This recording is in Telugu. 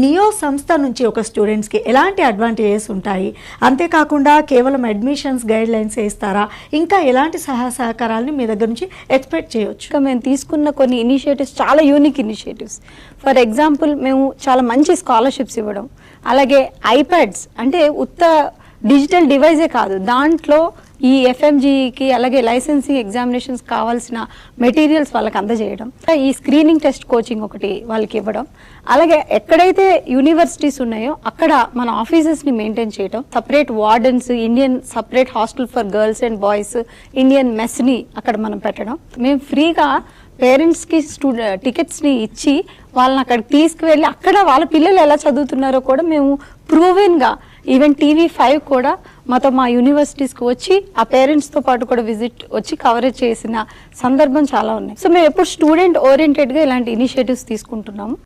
నియో సంస్థ నుంచి ఒక స్టూడెంట్స్కి ఎలాంటి అడ్వాంటేజెస్ ఉంటాయి, అంతేకాకుండా కేవలం అడ్మిషన్స్ గైడ్ లైన్స్ ఇస్తారా, ఇంకా ఎలాంటి సహకారాలను మీ దగ్గర నుంచి ఎక్స్పెక్ట్ చేయొచ్చు? మేము తీసుకున్న కొన్ని ఇనిషియేటివ్స్ చాలా యూనిక్ ఇనిషియేటివ్స్. ఫర్ ఎగ్జాంపుల్ మేము చాలా మంచి స్కాలర్షిప్స్ ఇవ్వడం, అలాగే ఐప్యాడ్స్ అంటే ఉత్త డిజిటల్ డివైజే కాదు, దాంట్లో ఈ ఎఫ్ఎంజీకి అలాగే లైసెన్సింగ్ ఎగ్జామినేషన్స్ కావాల్సిన మెటీరియల్స్ వాళ్ళకి అందజేయడం, ఈ స్క్రీనింగ్ టెస్ట్ కోచింగ్ ఒకటి వాళ్ళకి ఇవ్వడం, అలాగే ఎక్కడైతే యూనివర్సిటీస్ ఉన్నాయో అక్కడ మన ఆఫీసెస్ని మెయింటైన్ చేయడం, separate wardens, Indian separate hostel for girls and boys, Indian మెస్ని అక్కడ మనం పెట్టడం. మేము ఫ్రీగా పేరెంట్స్కి టికెట్స్ని ఇచ్చి వాళ్ళని అక్కడికి తీసుకువెళ్ళి అక్కడ వాళ్ళ పిల్లలు ఎలా చదువుతున్నారో కూడా మేము ప్రూవెన్గా, ఈవెన్ TV5 కూడా మాతో మా యూనివర్సిటీస్కి వచ్చి ఆ పేరెంట్స్తో పాటు కూడా విజిట్ వచ్చి కవరేజ్ చేసిన సందర్భం చాలా ఉన్నాయి. సో మేము ఎప్పుడు స్టూడెంట్ ఓరియంటెడ్గా ఇలాంటి ఇనిషియేటివ్స్ తీసుకుంటున్నాము.